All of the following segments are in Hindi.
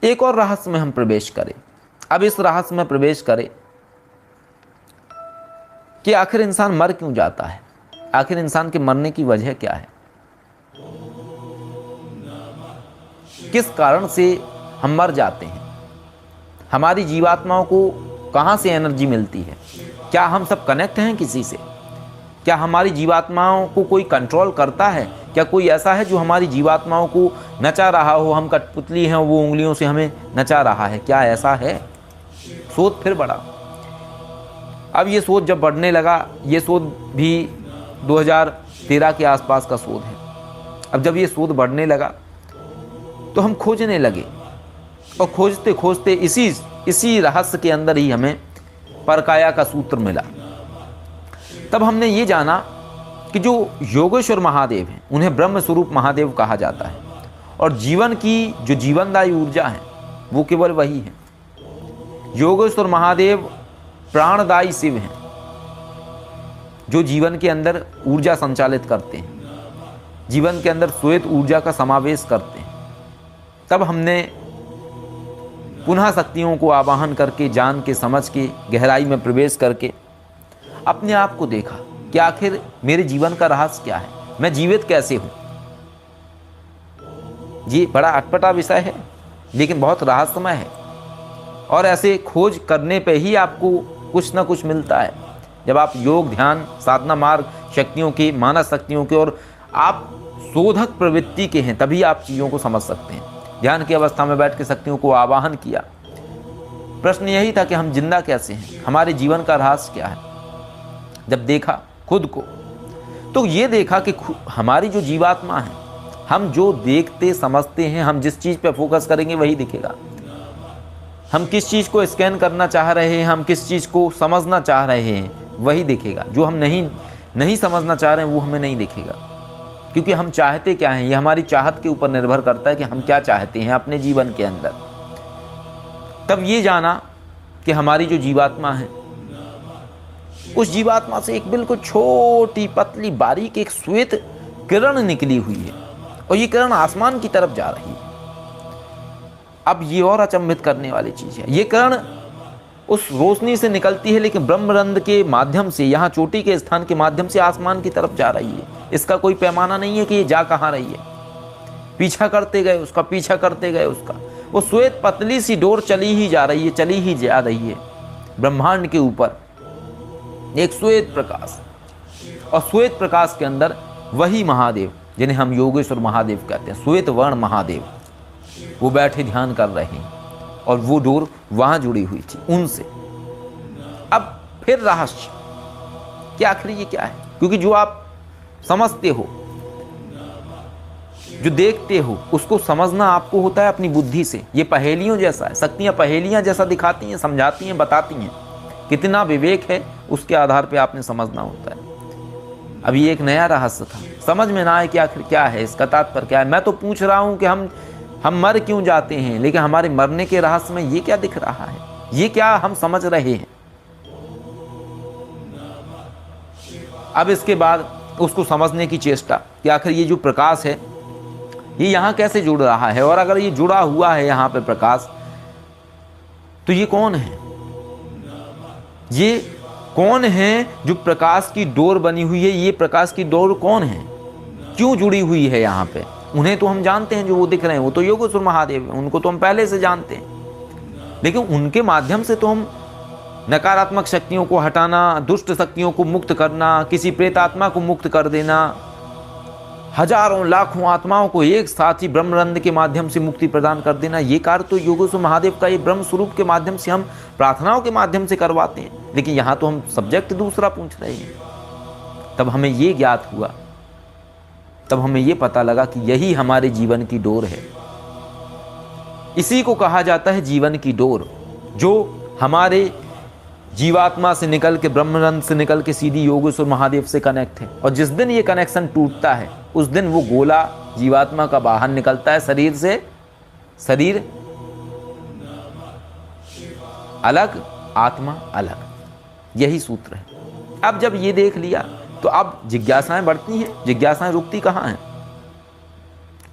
एक और रहस्य में हम प्रवेश करें। अब इस रहस्य में प्रवेश करें कि आखिर इंसान मर क्यों जाता है, आखिर इंसान के मरने की वजह क्या है, किस कारण से हम मर जाते हैं, हमारी जीवात्माओं को कहाँ से एनर्जी मिलती है, क्या हम सब कनेक्ट हैं किसी से, क्या हमारी जीवात्माओं को कोई कंट्रोल करता है, क्या कोई ऐसा है जो हमारी जीवात्माओं को नचा रहा हो, हम कठपुतली हैं वो उंगलियों से हमें नचा रहा है, क्या ऐसा है। शोध फिर बढ़ा। अब ये शोध जब बढ़ने लगा, ये शोध भी 2013 के आसपास का शोध है। अब जब ये शोध बढ़ने लगा तो हम खोजने लगे और खोजते खोजते इसी रहस्य के अंदर ही हमें परकाया का सूत्र मिला। तब हमने ये जाना कि जो योगेश्वर महादेव हैं उन्हें ब्रह्म स्वरूप महादेव कहा जाता है, और जीवन की जो जीवनदायी ऊर्जा है वो केवल वही है। योगेश्वर महादेव प्राणदायी शिव हैं जो जीवन के अंदर ऊर्जा संचालित करते हैं, जीवन के अंदर श्वेत ऊर्जा का समावेश करते हैं। तब हमने पुनः शक्तियों को आवाहन करके, जान के, समझ के, गहराई में प्रवेश करके अपने आप को देखा कि आखिर मेरे जीवन का रहस्य क्या है, मैं जीवित कैसे हूँ। ये बड़ा अटपटा विषय है लेकिन बहुत रहस्यमय है, और ऐसे खोज करने पे ही आपको कुछ ना कुछ मिलता है। जब आप योग, ध्यान, साधना मार्ग शक्तियों के, मानस शक्तियों के और आप शोधक प्रवृत्ति के हैं, तभी आप चीज़ों को समझ सकते हैं। ध्यान की अवस्था में बैठ के शक्तियों को आवाहन किया। प्रश्न यही था कि हम जिंदा कैसे हैं, हमारे जीवन का रहस्य क्या है। जब देखा खुद को तो ये देखा कि हमारी जो जीवात्मा है, हम जो देखते समझते हैं, हम जिस चीज़ पे फोकस करेंगे वही दिखेगा। हम किस चीज़ को स्कैन करना चाह रहे हैं, हम किस चीज़ को समझना चाह रहे हैं वही दिखेगा। जो हम नहीं समझना चाह रहे हैं वो हमें नहीं दिखेगा, क्योंकि हम चाहते क्या हैं, ये हमारी चाहत के ऊपर निर्भर करता है कि हम क्या चाहते हैं अपने जीवन के अंदर। तब ये जाना कि हमारी जो जीवात्मा है, उस जीवात्मा से एक बिल्कुल छोटी पतली बारीक एक श्वेत किरण निकली हुई है, और ये किरण आसमान की तरफ जा रही है। अब ये और अचंभित करने वाली चीज़ है, ये किरण उस रोशनी से निकलती है लेकिन ब्रह्मरंध्र के माध्यम से, यहाँ चोटी के स्थान के माध्यम से आसमान की तरफ जा रही है। इसका कोई पैमाना नहीं है कि ये जा कहाँ रही है। पीछा करते गए उसका, पीछा करते गए उसका, वो श्वेत पतली सी डोर चली ही जा रही है, चली ही जा रही है। ब्रह्मांड के ऊपर एक श्वेत प्रकाश, और श्वेत प्रकाश के अंदर वही महादेव जिन्हें हम योगेश्वर महादेव कहते हैं, श्वेत वर्ण महादेव, वो बैठे ध्यान कर रहे हैं, और वो डोर वहां जुड़ी हुई थी उनसे। अब फिर रहस्य कि आखिर ये क्या है, क्योंकि जो आप समझते हो, जो देखते हो, उसको समझना आपको होता है अपनी बुद्धि से। ये पहेलियों जैसा है, शक्तियां पहेलियां जैसा दिखाती हैं, समझाती हैं, बताती हैं। कितना विवेक है उसके आधार पे आपने समझना होता है। अभी एक नया रहस्य था, समझ में ना आए कि आखिर क्या है, इसका तात्पर्य क्या है। मैं तो पूछ रहा हूं कि हम मर क्यों जाते हैं, लेकिन हमारे मरने के रहस्य में ये क्या दिख रहा है, ये क्या हम समझ रहे हैं। अब इसके बाद उसको समझने की चेष्टा कि आखिर ये जो प्रकाश है ये यहाँ कैसे जुड़ रहा है, और अगर ये जुड़ा हुआ है यहाँ पे प्रकाश, तो ये कौन है, ये कौन है जो प्रकाश की डोर बनी हुई है। ये प्रकाश की डोर कौन है, क्यों जुड़ी हुई है यहाँ पे। उन्हें तो हम जानते हैं, जो वो दिख रहे हैं वो तो योगेश्वर महादेव हैं, उनको तो हम पहले से जानते हैं। लेकिन उनके माध्यम से तो हम नकारात्मक शक्तियों को हटाना, दुष्ट शक्तियों को मुक्त करना, किसी प्रेतात्मा को मुक्त कर देना, हजारों लाखों आत्माओं को एक साथ ही ब्रह्मरंध्र के माध्यम से मुक्ति प्रदान कर देना, ये कार्य तो योगेश्वर महादेव का ये ब्रह्म स्वरूप के माध्यम से, हम प्रार्थनाओं के माध्यम से करवाते हैं। लेकिन यहाँ तो हम सब्जेक्ट दूसरा पूछ रहे हैं। तब हमें ये ज्ञात हुआ, तब हमें ये पता लगा कि यही हमारे जीवन की डोर है। इसी को कहा जाता है जीवन की डोर, जो हमारे जीवात्मा से निकल के, ब्रह्मरंध्र से निकल के सीधी योगेश्वर महादेव से कनेक्ट है। और जिस दिन ये कनेक्शन टूटता है उस दिन वो गोला जीवात्मा का बाहर निकलता है शरीर से। शरीर अलग, आत्मा अलग, यही सूत्र है। अब जब ये देख लिया तो अब जिज्ञासाएं बढ़ती हैं, जिज्ञासाएं रुकती कहाँ हैं।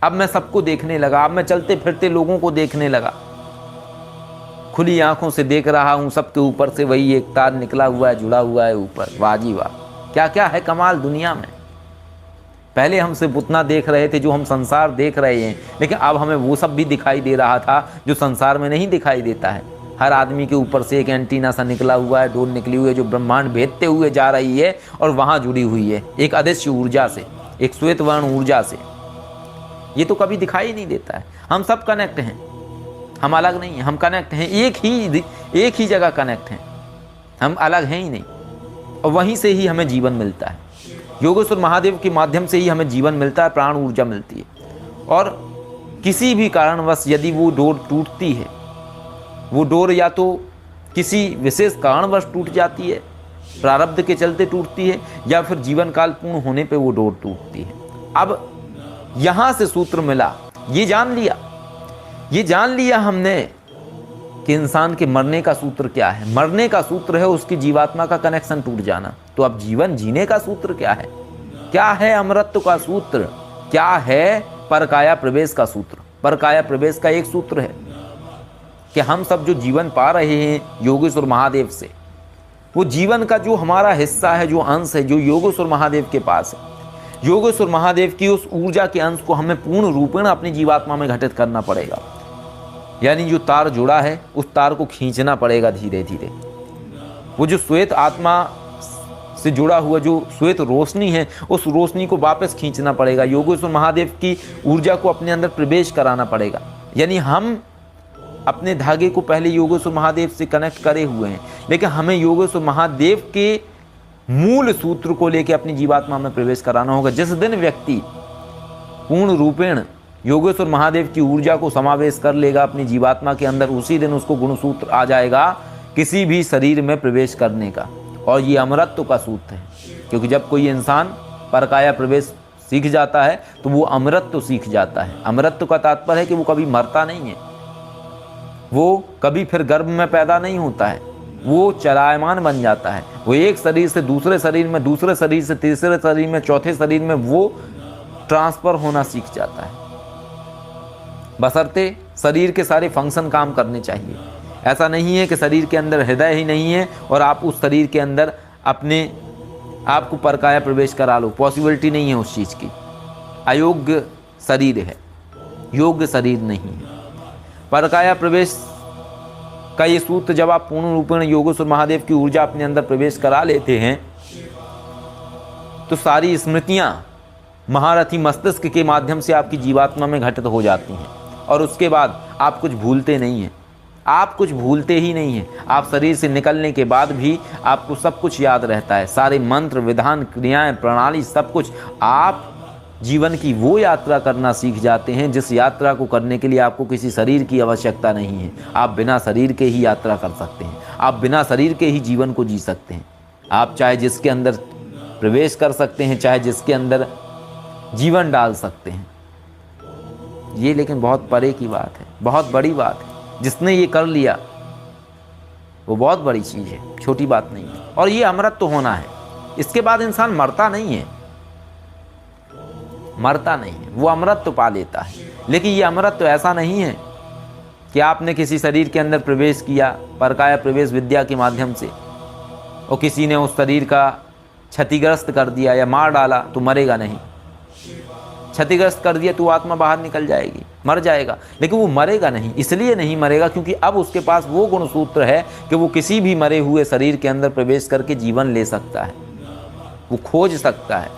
अब मैं सबको देखने लगा, अब मैं चलते फिरते लोगों को देखने लगा खुली आंखों से देख रहा हूँ, सबके ऊपर से वही एक तार निकला हुआ है, जुड़ा हुआ है ऊपर। वाह जी वाह, क्या क्या है कमाल दुनिया में। पहले हम सिर्फ उतना देख रहे थे जो हम संसार देख रहे हैं, लेकिन अब हमें वो सब भी दिखाई दे रहा था जो संसार में नहीं दिखाई देता है। हर आदमी के ऊपर से एक एंटीना सा निकला हुआ है, डोर निकली हुई है जो ब्रह्मांड भेदते हुए जा रही है और वहाँ जुड़ी हुई है एक अदृश्य ऊर्जा से, एक श्वेत वर्ण ऊर्जा से। ये तो कभी दिखाई नहीं देता है। हम सब कनेक्ट हैं, हम अलग नहीं हैं, हम कनेक्ट हैं, एक ही जगह कनेक्ट हैं, हम अलग हैं ही नहीं। और वहीं से ही हमें जीवन मिलता है, योगेश्वर महादेव के माध्यम से ही हमें जीवन मिलता है, प्राण ऊर्जा मिलती है। और किसी भी कारणवश यदि वो डोर टूटती है, वो डोर या तो किसी विशेष कारणवश टूट जाती है, प्रारब्ध के चलते टूटती है, या फिर जीवन काल पूर्ण होने पे वो डोर टूटती है। अब यहाँ से सूत्र मिला, ये जान लिया हमने कि इंसान के मरने का सूत्र क्या है। मरने का सूत्र है उसकी जीवात्मा का कनेक्शन टूट जाना। तो अब जीवन जीने का सूत्र क्या है? क्या है अमरत्व का सूत्र? क्या है परकाया प्रवेश का सूत्र? परकाया प्रवेश का एक सूत्र है कि हम सब जो जीवन पा रहे हैं योगेश्वर महादेव से, वो जीवन का जो हमारा हिस्सा है, जो अंश है, जो योगेश्वर महादेव के पास है, योगेश्वर महादेव की उस ऊर्जा के अंश को हमें पूर्ण रूपेण अपनी जीवात्मा में घटित करना पड़ेगा। यानी जो तार जुड़ा है उस तार को खींचना पड़ेगा धीरे धीरे। वो जो श्वेत आत्मा से जुड़ा हुआ जो श्वेत रोशनी है, उस रोशनी को वापस खींचना पड़ेगा। योगेश्वर महादेव की ऊर्जा को अपने अंदर प्रवेश कराना पड़ेगा। यानी हम अपने धागे को पहले योगेश्वर महादेव से कनेक्ट करे हुए हैं, लेकिन हमें योगेश्वर महादेव के मूल सूत्र को लेकर अपनी जीवात्मा में प्रवेश कराना होगा। जिस दिन व्यक्ति पूर्ण रूपेण योगेश्वर महादेव की ऊर्जा को समावेश कर लेगा अपनी जीवात्मा के अंदर, उसी दिन उसको गुणसूत्र आ जाएगा किसी भी शरीर में प्रवेश करने का। और ये अमरत्व का सूत्र है, क्योंकि जब कोई इंसान परकाया प्रवेश सीख जाता है तो वो अमरत्व सीख जाता है। अमरत्व का तात्पर्य है कि वो कभी मरता नहीं है, वो कभी फिर गर्भ में पैदा नहीं होता है, वो चलायमान बन जाता है। वो एक शरीर से दूसरे शरीर में, दूसरे शरीर से तीसरे शरीर में, चौथे शरीर में वो ट्रांसफर होना सीख जाता है, बशर्ते शरीर के सारे फंक्शन काम करने चाहिए। ऐसा नहीं है कि शरीर के अंदर हृदय ही नहीं है और आप उस शरीर के अंदर अपने आप को परकाया प्रवेश करा लो, पॉसिबिलिटी नहीं है उस चीज़ की। अयोग्य शरीर है, योग्य शरीर नहीं है। परकाया प्रवेश का ये सूत्र जब आप पूर्ण रूपेण योगेश्वर महादेव की ऊर्जा अपने अंदर प्रवेश करा लेते हैं तो सारी स्मृतियाँ महारथी मस्तिष्क के माध्यम से आपकी जीवात्मा में घटित हो जाती हैं। और उसके बाद आप कुछ भूलते नहीं हैं, आप कुछ भूलते ही नहीं हैं। आप शरीर से निकलने के बाद भी आपको सब कुछ याद रहता है, सारे मंत्र, विधान, क्रियाएं, प्रणाली, सब कुछ। आप जीवन की वो यात्रा करना सीख जाते हैं जिस यात्रा को करने के लिए आपको किसी शरीर की आवश्यकता नहीं है। आप बिना शरीर के ही यात्रा कर सकते हैं, आप बिना शरीर के ही जीवन को जी सकते हैं। आप चाहे जिसके अंदर प्रवेश कर सकते हैं, चाहे जिसके अंदर जीवन डाल सकते हैं। ये लेकिन बहुत परे की बात है, बहुत बड़ी बात है। जिसने ये कर लिया वो बहुत बड़ी चीज़ है, छोटी बात नहीं है। और ये अमृत तो होना है। इसके बाद इंसान मरता नहीं है, मरता नहीं है, वो अमृत तो पा लेता है। लेकिन ये अमृत तो ऐसा नहीं है कि आपने किसी शरीर के अंदर प्रवेश किया परकाया प्रवेश विद्या के माध्यम से और किसी ने उस शरीर का क्षतिग्रस्त कर दिया या मार डाला तो मरेगा नहीं। क्षतिग्रस्त कर दिया तो आत्मा बाहर निकल जाएगी, मर जाएगा, लेकिन वो मरेगा नहीं। इसलिए नहीं मरेगा क्योंकि अब उसके पास वो गुणसूत्र है कि वो किसी भी मरे हुए शरीर के अंदर प्रवेश करके जीवन ले सकता है, वो खोज सकता है,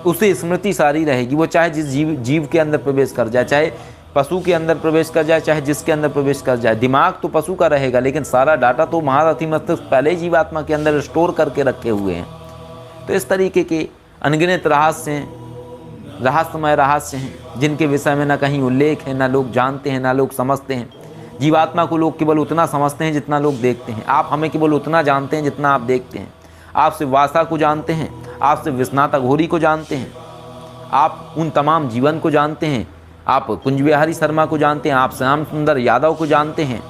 उसे स्मृति सारी रहेगी। वो चाहे जिस जीव के अंदर प्रवेश कर जाए, चाहे पशु के अंदर प्रवेश कर जाए, चाहे जिसके अंदर प्रवेश कर जाए। दिमाग तो पशु का रहेगा, लेकिन सारा डाटा तो महारथी मस्तिष्क पहले ही जीवात्मा के अंदर स्टोर करके रखे हुए हैं। तो इस तरीके के अनगिनत रहस्यमय रहस्य हैं जिनके विषय में ना कहीं उल्लेख है, ना लोग जानते हैं, ना लोग समझते हैं। जीवात्मा को लोग केवल उतना समझते हैं जितना लोग देखते हैं। आप हमें केवल उतना जानते हैं जितना आप देखते हैं। आप श्रीवासा को जानते हैं, आप श्री विश्वनाथ अघोरी को जानते हैं, आप उन तमाम जीवन को जानते हैं, आप कुंज बिहारी शर्मा को जानते हैं, आप श्याम सुंदर यादव को जानते हैं,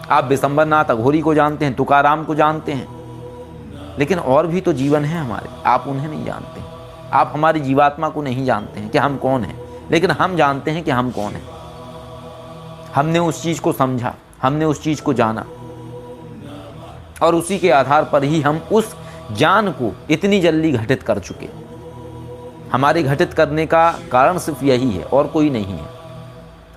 आप विशंबर नाथ अघोरी को जानते हैं, तुकाराम को जानते हैं। लेकिन और भी तो जीवन है हमारे, आप उन्हें नहीं जानते हैं। आप हमारी जीवात्मा को नहीं जानते हैं कि हम कौन हैं, लेकिन हम जानते हैं कि हम कौन हैं। हमने उस चीज़ को समझा, हमने उस चीज़ को जाना और उसी के आधार पर ही हम उस ज्ञान को इतनी जल्दी घटित कर चुके। हमारे घटित करने का कारण सिर्फ यही है और कोई नहीं है।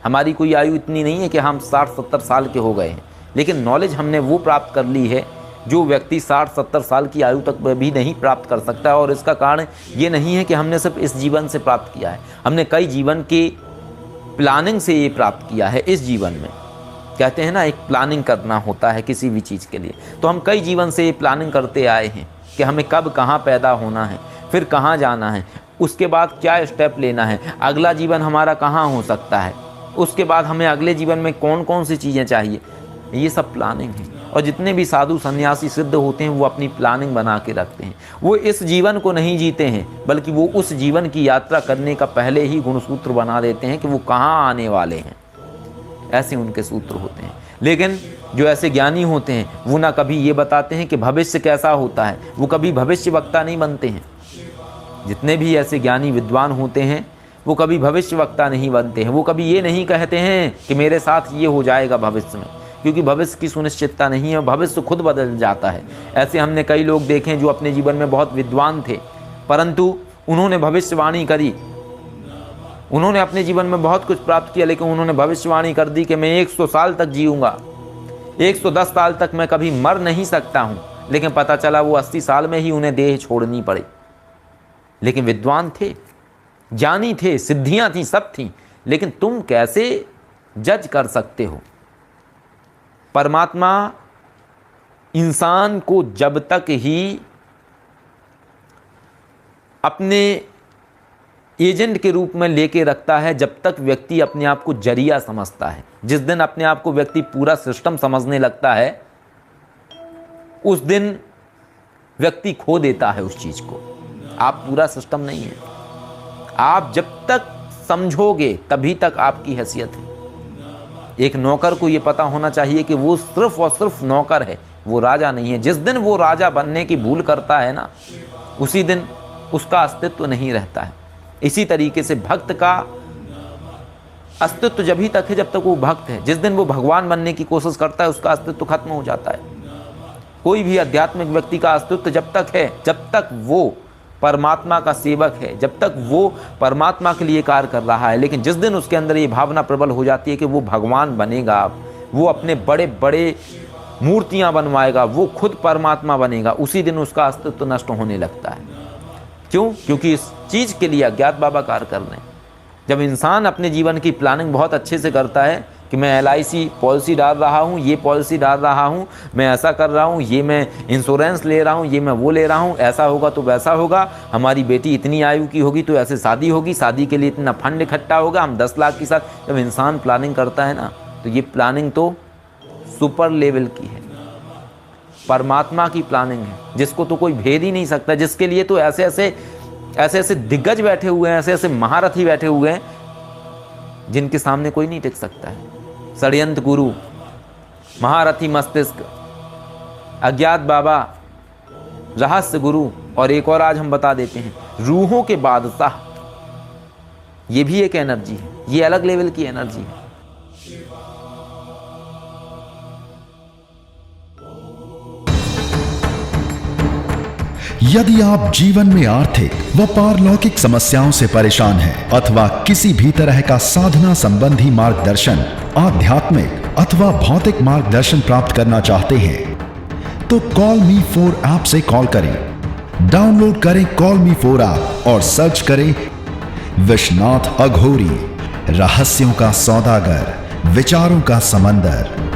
हमारी कोई आयु इतनी नहीं है कि हम 60-70 साल के हो गए हैं, लेकिन नॉलेज हमने वो प्राप्त कर ली है जो व्यक्ति 60-70 साल की आयु तक भी नहीं प्राप्त कर सकता है। और इसका कारण ये नहीं है कि हमने सिर्फ इस जीवन से प्राप्त किया है, हमने कई जीवन के प्लानिंग से ये प्राप्त किया है। इस जीवन में कहते हैं ना, एक प्लानिंग करना होता है किसी भी चीज़ के लिए, तो हम कई जीवन से ये प्लानिंग करते आए हैं कि हमें कब कहाँ पैदा होना है, फिर कहाँ जाना है, उसके बाद क्या स्टेप लेना है, अगला जीवन हमारा कहाँ हो सकता है, उसके बाद हमें अगले जीवन में कौन कौन सी चीज़ें चाहिए। ये सब प्लानिंग है। और जितने भी साधु सन्यासी सिद्ध होते हैं वो अपनी प्लानिंग बना के रखते हैं। वो इस जीवन को नहीं जीते हैं, बल्कि वो उस जीवन की यात्रा करने का पहले ही गुणसूत्र बना देते हैं कि वो कहाँ आने वाले हैं। ऐसे उनके सूत्र होते हैं। लेकिन जो ऐसे ज्ञानी होते हैं वो ना कभी ये बताते हैं कि भविष्य कैसा होता है, वो कभी भविष्य वक्ता नहीं बनते हैं। जितने भी ऐसे ज्ञानी विद्वान होते हैं वो कभी भविष्य वक्ता नहीं बनते हैं। वो कभी ये नहीं कहते हैं कि मेरे साथ ये हो जाएगा भविष्य में, क्योंकि भविष्य की सुनिश्चितता नहीं है, भविष्य खुद बदल जाता है। ऐसे हमने कई लोग देखे जो अपने जीवन में बहुत विद्वान थे, परंतु उन्होंने भविष्यवाणी करी, उन्होंने अपने जीवन में बहुत कुछ प्राप्त किया, लेकिन उन्होंने भविष्यवाणी कर दी कि मैं 100 साल तक जीऊँगा, 110 साल तक मैं कभी मर नहीं सकता हूँ। लेकिन पता चला वो 80 साल में ही उन्हें देह छोड़नी पड़ी। लेकिन विद्वान थे, ज्ञानी थे, सिद्धियां थीं, सब थीं, लेकिन तुम कैसे जज कर सकते हो? परमात्मा इंसान को जब तक ही अपने एजेंट के रूप में लेके रखता है जब तक व्यक्ति अपने आप को जरिया समझता है। जिस दिन अपने आप को व्यक्ति पूरा सिस्टम समझने लगता है, उस दिन व्यक्ति खो देता है उस चीज को। आप पूरा सिस्टम नहीं है। आप जब तक समझोगे तभी तक आपकी हैसियत है। एक नौकर को यह पता होना चाहिए कि वो सिर्फ और सिर्फ नौकर है, वो राजा नहीं है। जिस दिन वो राजा बनने की भूल करता है ना, उसी दिन उसका अस्तित्व नहीं रहता है। इसी तरीके से भक्त का अस्तित्व जब तक है जब तक वो भक्त है। जिस दिन वो भगवान बनने की कोशिश करता है उसका अस्तित्व खत्म हो जाता है। कोई भी आध्यात्मिक व्यक्ति का अस्तित्व जब तक है जब तक वो परमात्मा का सेवक है, जब तक वो परमात्मा के लिए कार्य कर रहा है। लेकिन जिस दिन उसके अंदर ये भावना प्रबल हो जाती है कि वो भगवान बनेगा, वो अपने बड़े बड़े मूर्तियां बनवाएगा, वो खुद परमात्मा बनेगा, उसी दिन उसका अस्तित्व नष्ट होने लगता है। क्यों? क्योंकि इस चीज़ के लिए अज्ञात बाबा कार्य कर रहे हैं। जब इंसान अपने जीवन की प्लानिंग बहुत अच्छे से करता है कि मैं LIC पॉलिसी डाल रहा हूँ, ये पॉलिसी डाल रहा हूँ, मैं ऐसा कर रहा हूँ, ये मैं इंश्योरेंस ले रहा हूँ, ये मैं वो ले रहा हूँ, ऐसा होगा तो वैसा होगा, हमारी बेटी इतनी आयु की होगी तो ऐसे शादी होगी, शादी के लिए इतना फंड इकट्ठा होगा, हम 10 लाख के साथ। जब इंसान प्लानिंग करता है ना, तो ये प्लानिंग तो सुपर लेवल की है, परमात्मा की प्लानिंग है, जिसको तो कोई भेद ही नहीं सकता, जिसके लिए तो ऐसे ऐसे दिग्गज बैठे हुए हैं, ऐसे ऐसे महारथी बैठे हुए हैं जिनके सामने कोई नहीं टिक सकता है। षड्यंत्र गुरु, महारथी मस्तिष्क, अज्ञात बाबा, रहस्य गुरु, और एक और आज हम बता देते हैं रूहों के बादशाह। ये भी एक एनर्जी है, ये अलग लेवल की एनर्जी है। यदि आप जीवन में आर्थिक व पारलौकिक समस्याओं से परेशान हैं अथवा किसी भी तरह का साधना संबंधी मार्गदर्शन, आध्यात्मिक अथवा भौतिक मार्गदर्शन प्राप्त करना चाहते हैं तो कॉल मी 4 ऐप से कॉल करें। डाउनलोड करें कॉल मी 4 ऐप और सर्च करें विश्वनाथ अघोरी, रहस्यों का सौदागर, विचारों का समंदर।